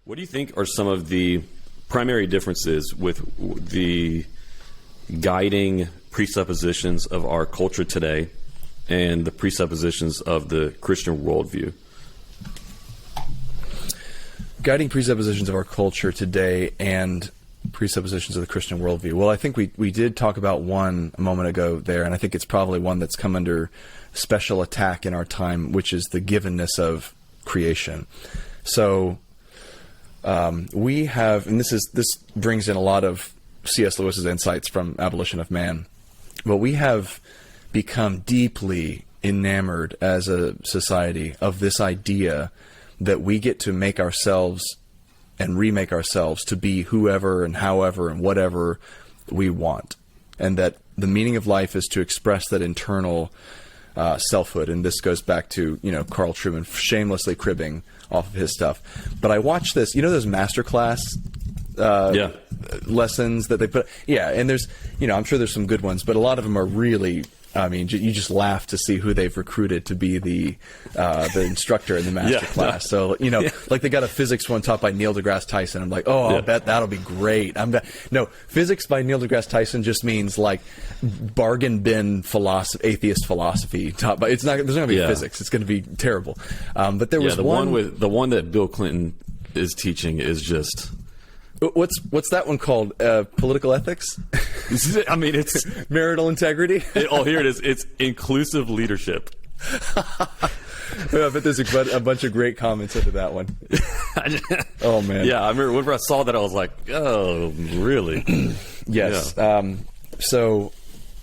What do you think are some of the primary differences with the guiding presuppositions of our culture today and the presuppositions of the Christian worldview? Guiding presuppositions of our culture today and presuppositions of the Christian worldview. Well, I think we did talk about one a moment ago there, and I think it's probably one that's come under special attack in our time, which is the givenness of creation. So we have, and this brings in a lot of C.S. Lewis's insights from Abolition of Man, but we have become deeply enamored as a society of this idea that we get to make ourselves and remake ourselves to be whoever and however and whatever we want, and that the meaning of life is to express that internal selfhood. And this goes back to, Carl Trueman shamelessly cribbing off of his stuff. But I watched this, those masterclass lessons that they put. Yeah, and there's, I'm sure there's some good ones, but a lot of them are really, you just laugh to see who they've recruited to be the instructor in the master class. So, like they got a physics one taught by Neil deGrasse Tyson. I'm like, I'll bet that'll be great. No, physics by Neil deGrasse Tyson just means like bargain bin philosophy, atheist philosophy taught by. There's not going to be physics. It's going to be terrible. But there was the one that Bill Clinton is teaching is just. What's that one called? Political ethics? It's marital integrity. Here it is. It's inclusive leadership. But there's a bunch of great comments into that one. Oh man. Yeah, I remember whenever I saw that, I was like, oh, really? Yes. Yeah. So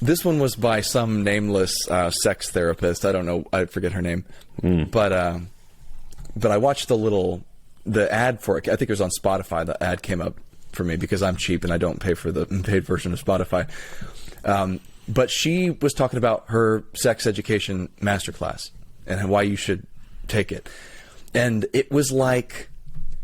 this one was by some nameless sex therapist. I don't know. I forget her name. But I watched the ad for it. I think it was on Spotify. The ad came up for me because I'm cheap and I don't pay for the paid version of Spotify. But she was talking about her sex education masterclass and why you should take it. And it was like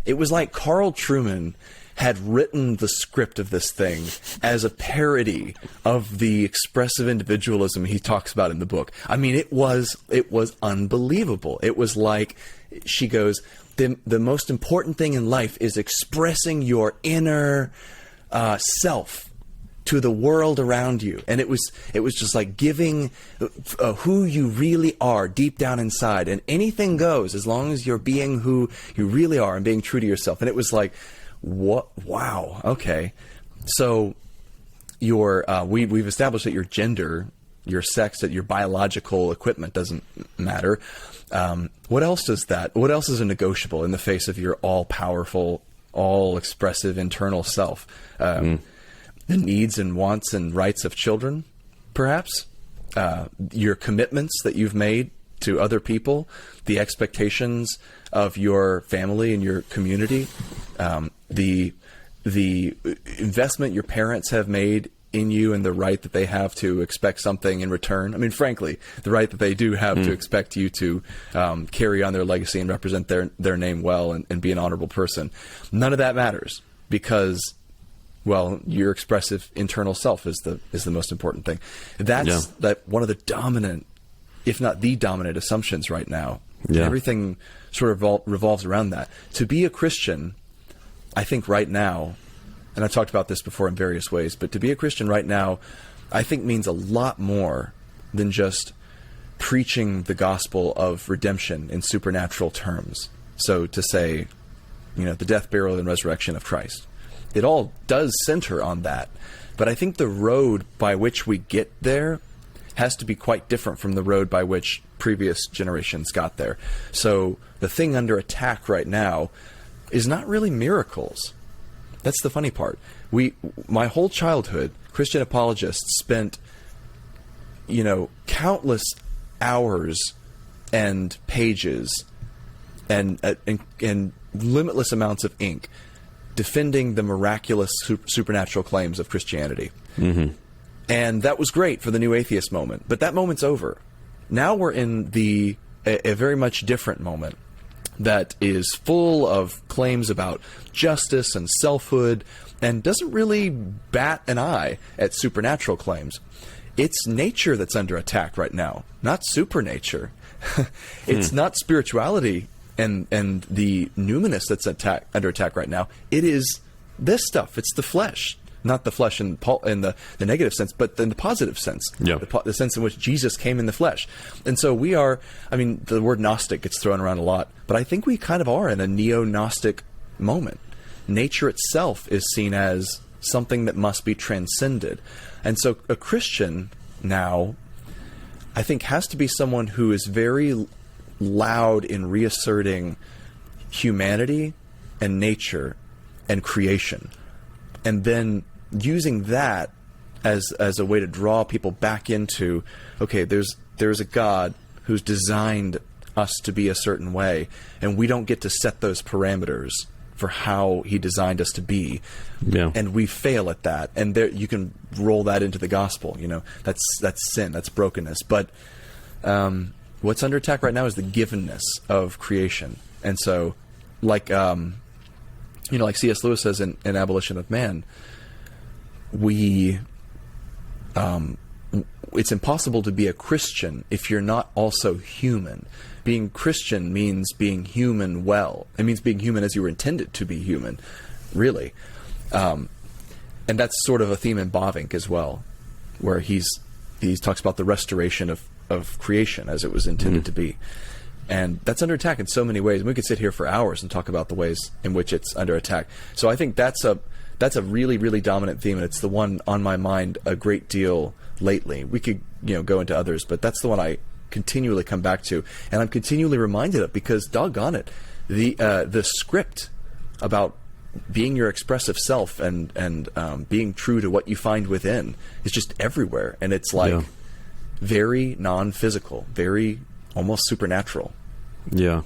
Carl Trueman had written the script of this thing as a parody of the expressive individualism he talks about in the book. It was unbelievable. It was like, she goes, the most important thing in life is expressing your inner self to the world around you. And it was just like giving who you really are deep down inside. And anything goes as long as you're being who you really are and being true to yourself. And it was like, what? Wow. Okay. So we've established that your gender, your sex, that your biological equipment doesn't matter. What else is a negotiable in the face of your all-powerful, all-expressive internal self? The needs and wants and rights of children, perhaps? Your commitments that you've made to other people, the expectations of your family and your community, the investment your parents have made in you and the right that they have to expect something in return. Frankly, the right that they do have to expect you to carry on their legacy and represent their name well and be an honorable person. None of that matters because, well, your expressive internal self is the most important thing. That's one of the dominant, if not the dominant, assumptions right now. Yeah. Everything sort of revolves around that. To be a Christian, I think right now, and I've talked about this before in various ways, but to be a Christian right now, I think means a lot more than just preaching the gospel of redemption in supernatural terms. So to say, the death, burial, and resurrection of Christ. It all does center on that. But I think the road by which we get there has to be quite different from the road by which previous generations got there. So the thing under attack right now is not really miracles. That's the funny part. My whole childhood, Christian apologists spent, countless hours and pages and limitless amounts of ink defending the miraculous supernatural claims of Christianity. Mm-hmm. And that was great for the new atheist moment. But that moment's over. Now we're in a very much different moment that is full of claims about justice and selfhood and doesn't really bat an eye at supernatural claims. It's nature that's under attack right now, not supernature. It's not spirituality and the numinous that's under attack right now, it is this stuff. It's the flesh. Not the flesh in the negative sense, but in the positive sense. Yeah. The sense in which Jesus came in the flesh. And so we are, I mean, the word Gnostic gets thrown around a lot, but I think we kind of are in a neo-Gnostic moment. Nature itself is seen as something that must be transcended. And so a Christian now, I think, has to be someone who is very loud in reasserting humanity and nature and creation. And then using that as a way to draw people back into, okay, there's a God who's designed us to be a certain way, and we don't get to set those parameters for how he designed us to be. Yeah. And we fail at that. And there you can roll that into the gospel, that's sin, that's brokenness. But what's under attack right now is the givenness of creation. And so like C.S. Lewis says in Abolition of Man, it's impossible to be a Christian if you're not also human. Being Christian means being human well. It means being human as you were intended to be human, really. And that's sort of a theme in Bavinck as well, where he talks about the restoration of creation as it was intended to be. And that's under attack in so many ways. And we could sit here for hours and talk about the ways in which it's under attack. So I think that's a really, really dominant theme, and it's the one on my mind a great deal lately. We could, go into others, but that's the one I continually come back to, and I'm continually reminded of, because doggone it, the script about being your expressive self and being true to what you find within is just everywhere, and it's like very non-physical, very almost supernatural. Yeah.